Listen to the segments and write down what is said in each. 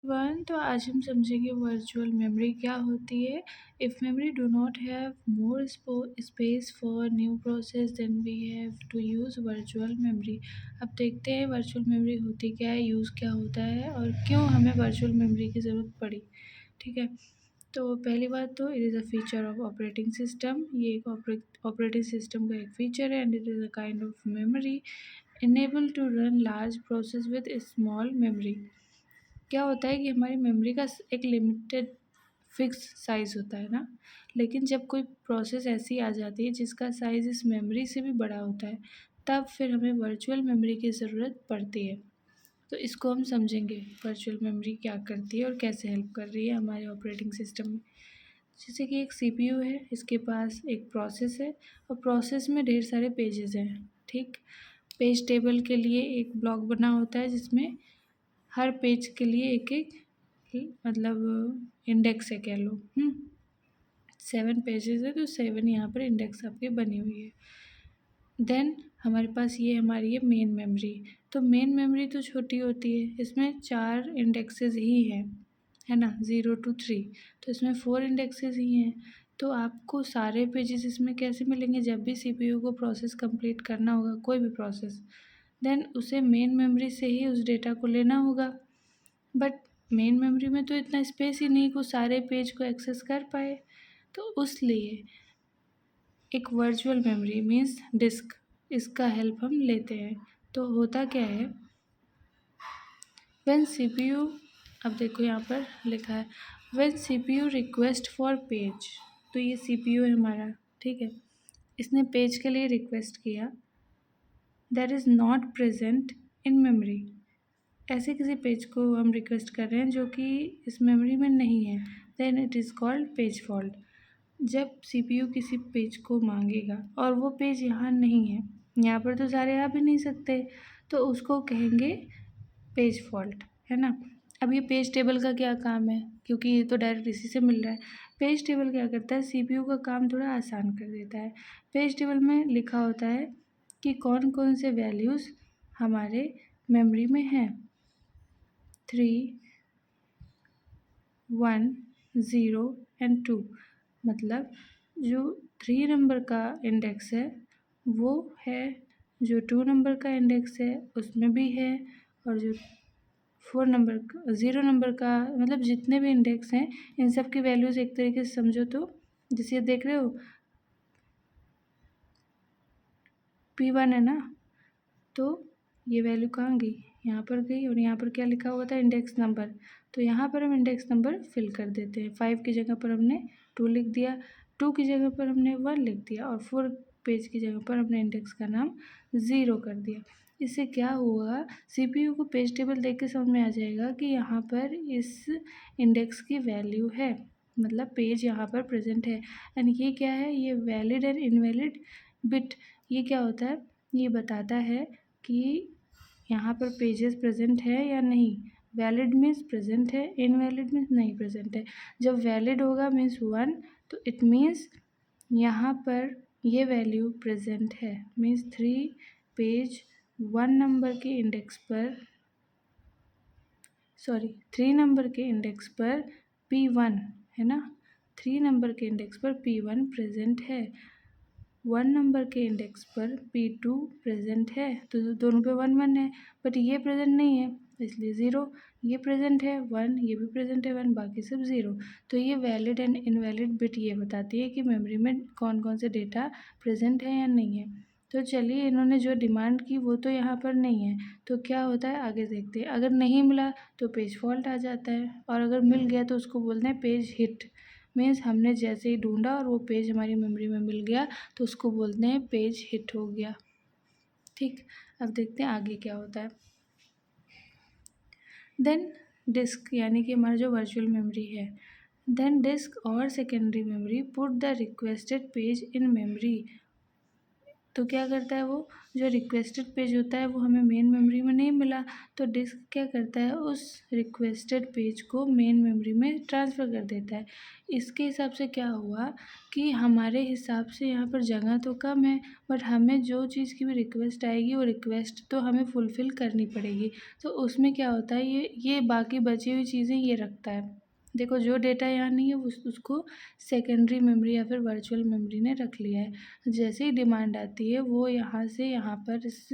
One तो आज हम समझेंगे वर्चुअल मेमोरी क्या होती है। If memory do not have more space for new process then we have to use virtual memory. अब देखते हैं वर्चुअल मेमोरी होती क्या है, यूज़ क्या होता है और क्यों हमें वर्चुअल मेमोरी की ज़रूरत पड़ी। ठीक है, तो पहली बात तो it is a feature of operating system. ये एक ऑपरेटिंग सिस्टम का एक फीचर है and it is a kind of memory enabled to run large process with small memory। क्या होता है कि हमारी मेमोरी का एक लिमिटेड फिक्स साइज़ होता है ना, लेकिन जब कोई प्रोसेस ऐसी आ जाती है जिसका साइज़ इस मेमोरी से भी बड़ा होता है, तब फिर हमें वर्चुअल मेमोरी की ज़रूरत पड़ती है। तो इसको हम समझेंगे वर्चुअल मेमोरी क्या करती है और कैसे हेल्प कर रही है हमारे ऑपरेटिंग सिस्टम में। जैसे कि एक सीपीयू है, इसके पास एक प्रोसेस है और प्रोसेस में ढेर सारे पेजेस हैं। ठीक, पेज टेबल के लिए एक ब्लॉक बना होता है जिसमें हर पेज के लिए एक एक मतलब इंडेक्स है कह लो। 7 पेजेस है तो 7 यहाँ पर इंडेक्स आपकी बनी हुई है। देन हमारे पास ये हमारी है मेन मेमोरी। तो मेन मेमोरी तो छोटी होती है, इसमें 4 इंडेक्सेस ही हैं, है ना, 0 to 3। तो इसमें 4 इंडेक्सेस ही हैं। तो आपको सारे पेजेस इसमें कैसे मिलेंगे? जब भी सीपीयू को प्रोसेस कंप्लीट करना होगा, कोई भी प्रोसेस, देन उसे मेन मेमोरी से ही उस डेटा को लेना होगा। बट मेन मेमोरी में तो इतना स्पेस ही नहीं कि वो सारे पेज को एक्सेस कर पाए। तो उसलिए एक वर्चुअल मेमोरी मीन्स डिस्क, इसका हेल्प हम लेते हैं। तो होता क्या है, व्हेन सीपीयू, अब देखो यहाँ पर लिखा है when CPU request for page. तो ये सीपीयू है हमारा, ठीक है, इसने पेज के लिए रिक्वेस्ट किया, that is not present in memory. ऐसे किसी पेज को हम रिक्वेस्ट कर रहे हैं जो कि इस मेमोरी में नहीं है, then it is called page fault. जब सीपीयू किसी पेज को मांगेगा और वो पेज यहाँ नहीं है, यहाँ पर तो सारे आ भी नहीं सकते, तो उसको कहेंगे पेज फॉल्ट, है ना। अब ये पेज टेबल का क्या काम है, क्योंकि ये तो डायरेक्ट इसी से मिल रहा है। पेज टेबल क्या करता है, सीपीयू का काम थोड़ा आसान कर देता है। पेज टेबल में लिखा होता है कि कौन कौन से वैल्यूज़ हमारे मेमोरी में हैं। 3, 1, 0 एंड 2। मतलब जो 3 नंबर का इंडेक्स है वो है, जो 2 नंबर का इंडेक्स है उसमें भी है, और जो 4 नंबर का, 0 नंबर का, मतलब जितने भी इंडेक्स हैं इन सब की वैल्यूज़ एक तरीके से समझो तो जैसे देख रहे हो P1 है ना, तो ये वैल्यू कहाँ गई, यहाँ पर गई, और यहाँ पर क्या लिखा हुआ था, इंडेक्स नंबर। तो यहाँ पर हम इंडेक्स नंबर फिल कर देते हैं। 5 की जगह पर हमने 2 लिख दिया, 2 की जगह पर हमने 1 लिख दिया, और 4 पेज की जगह पर हमने इंडेक्स का नाम 0 कर दिया। इससे क्या हुआ, सीपीयू को पेज टेबल देख के समझ में आ जाएगा कि यहाँ पर इस इंडेक्स की वैल्यू है, मतलब पेज यहाँ पर प्रेजेंट है। एंड ये क्या है, ये वैलिड एंड इनवैलिड बिट। ये क्या होता है, ये बताता है कि यहाँ पर पेजेस प्रेजेंट है या नहीं। वैलिड मीन्स प्रेजेंट है, इनवैलिड मीन्स नहीं प्रेजेंट है। जब वैलिड होगा मीन्स 1, तो इट मीन्स यहाँ पर ये वैल्यू प्रेजेंट है, मीन्स 3 पेज 1 नंबर के इंडेक्स पर, सॉरी 3 नंबर के इंडेक्स पर P1 है ना, 3 नंबर के इंडेक्स पर P1 प्रेजेंट है, 1 नंबर के इंडेक्स पर P2 प्रेजेंट है। तो दोनों पे 1 1 है, बट ये प्रेजेंट नहीं है इसलिए 0। ये प्रेजेंट है 1, ये भी प्रेजेंट है 1, बाकी सब 0। तो ये वैलिड एंड इनवैलिड बिट ये बताती है कि मेमोरी में कौन कौन से डेटा प्रेजेंट है या नहीं है। तो चलिए, इन्होंने जो डिमांड की वो तो यहाँ पर नहीं है, तो क्या होता है आगे देखते हैं। अगर नहीं मिला तो पेज फॉल्ट आ जाता है, और अगर मिल गया तो उसको बोलते हैं पेज हिट। मीन्स हमने जैसे ही ढूंढा और वो पेज हमारी मेमोरी में मिल गया तो उसको बोलते हैं पेज हिट हो गया। ठीक, अब देखते हैं आगे क्या होता है। देन डिस्क, यानी कि हमारा जो वर्चुअल मेमोरी है, देन डिस्क और secondary memory put the requested page in memory. तो क्या करता है वो, जो रिक्वेस्टेड पेज होता है वो हमें मेन मेमोरी में नहीं मिला, तो डिस्क क्या करता है उस रिक्वेस्टेड पेज को मेन मेमोरी में ट्रांसफ़र कर देता है। इसके हिसाब से क्या हुआ कि हमारे हिसाब से यहाँ पर जगह तो कम है, बट हमें जो चीज़ की भी रिक्वेस्ट आएगी वो रिक्वेस्ट तो हमें फुलफ़िल करनी पड़ेगी। तो उसमें क्या होता है, ये बाकी बची हुई चीज़ें ये रखता है। देखो जो डेटा यहाँ नहीं है उसको सेकेंडरी मेमोरी या फिर वर्चुअल मेमोरी ने रख लिया है। जैसे ही डिमांड आती है वो यहाँ से यहाँ पर इस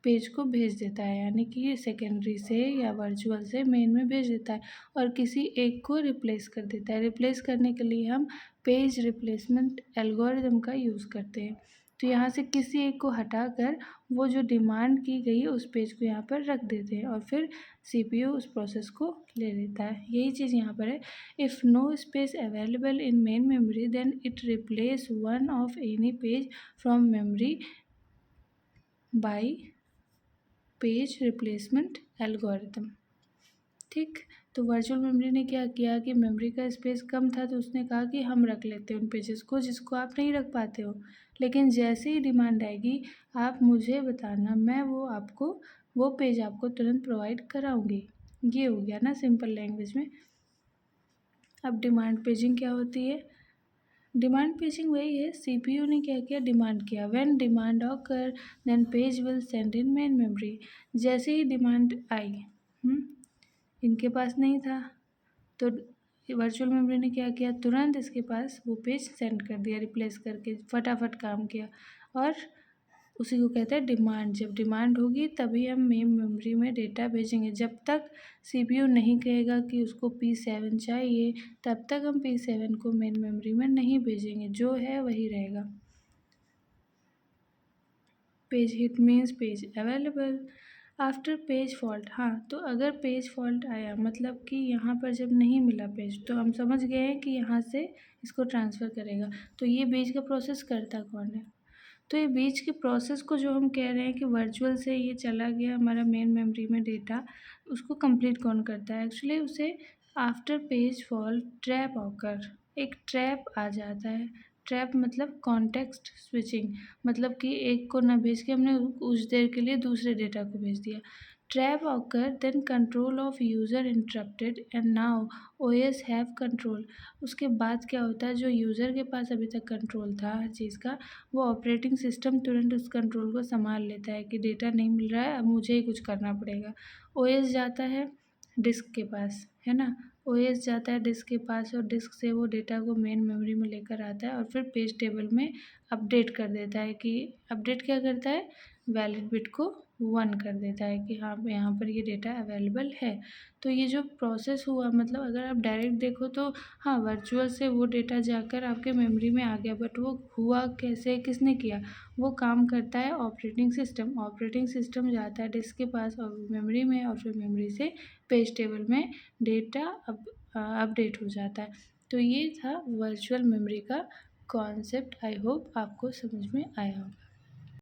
पेज को भेज देता है, यानी कि सेकेंडरी से या वर्चुअल से मेन में भेज देता है और किसी एक को रिप्लेस कर देता है। रिप्लेस करने के लिए हम पेज रिप्लेसमेंट एल्गोरिदम का यूज़ करते हैं। तो यहाँ से किसी एक को हटाकर वो जो डिमांड की गई उस पेज को यहाँ पर रख देते हैं और फिर सीपीयू उस प्रोसेस को ले लेता है। यही चीज़ यहाँ पर है। If no space available in main memory then it replace one of any page from memory by page replacement algorithm. ठीक, तो वर्चुअल मेमोरी ने क्या किया कि मेमोरी का स्पेस कम था तो उसने कहा कि हम रख लेते हैं उन पेजेस को जिसको आप नहीं रख पाते हो, लेकिन जैसे ही डिमांड आएगी आप मुझे बताना, मैं वो पेज आपको तुरंत प्रोवाइड कराऊंगी। ये हो गया ना सिंपल लैंग्वेज में। अब डिमांड पेजिंग क्या होती है? डिमांड पेजिंग वही है, सीपीयू ने क्या किया, डिमांड किया। When demand occur then page will send in main memory. जैसे ही डिमांड आई, इनके पास नहीं था तो वर्चुअल मेमोरी ने क्या किया, तुरंत इसके पास वो पेज सेंड कर दिया, रिप्लेस करके फटाफट काम किया। और उसी को कहते हैं डिमांड। जब डिमांड होगी तभी हम मेन मेमोरी में डेटा भेजेंगे। जब तक सीपीयू नहीं कहेगा कि उसको P7 चाहिए तब तक हम P7 को मेन मेमोरी में नहीं भेजेंगे, जो है वही रहेगा। Page hit means page available after page fault. हाँ, तो अगर पेज फॉल्ट आया मतलब कि यहाँ पर जब नहीं मिला पेज तो हम समझ गए हैं कि यहाँ से इसको ट्रांसफ़र करेगा। तो ये बीच का प्रोसेस करता कौन है? तो ये बीच के प्रोसेस को जो हम कह रहे हैं कि वर्चुअल से ये चला गया हमारा मेन मेमोरी में डेटा, उसको कंप्लीट कौन करता है? एक्चुअली उसे after page fault trap occur, एक ट्रैप आ जाता है। ट्रैप मतलब कॉन्टेक्स्ट स्विचिंग, मतलब कि एक को ना भेज के हमने कुछ देर के लिए दूसरे डेटा को भेज दिया। Trap occur then control of user interrupted and now OS have control. उसके बाद क्या होता है, जो यूज़र के पास अभी तक कंट्रोल था हर चीज़ का, वो ऑपरेटिंग सिस्टम तुरंत उस कंट्रोल को संभाल लेता है कि डेटा नहीं मिल रहा है, अब मुझे ही कुछ करना पड़ेगा। ओएस जाता है डिस्क के पास, है ना, ओएस जाता है डिस्क के पास और डिस्क से वो डेटा को मेन मेमोरी में लेकर आता है और फिर पेज टेबल में अपडेट कर देता है। कि अपडेट क्या करता है, वैलिड बिट को 1 कर देता है कि हाँ यहाँ पर ये डेटा अवेलेबल है। तो ये जो प्रोसेस हुआ, मतलब अगर आप डायरेक्ट देखो तो हाँ वर्चुअल से वो डेटा जाकर आपके मेमोरी में आ गया, बट वो हुआ कैसे, किसने किया? वो काम करता है ऑपरेटिंग सिस्टम। ऑपरेटिंग सिस्टम जाता है डिस्क के पास और मेमोरी में और फिर मेमोरी से पेज टेबल में डेटा अपडेट हो जाता है। तो ये था वर्चुअल मेमोरी का कॉन्सेप्ट। आई होप आपको समझ में आया होगा।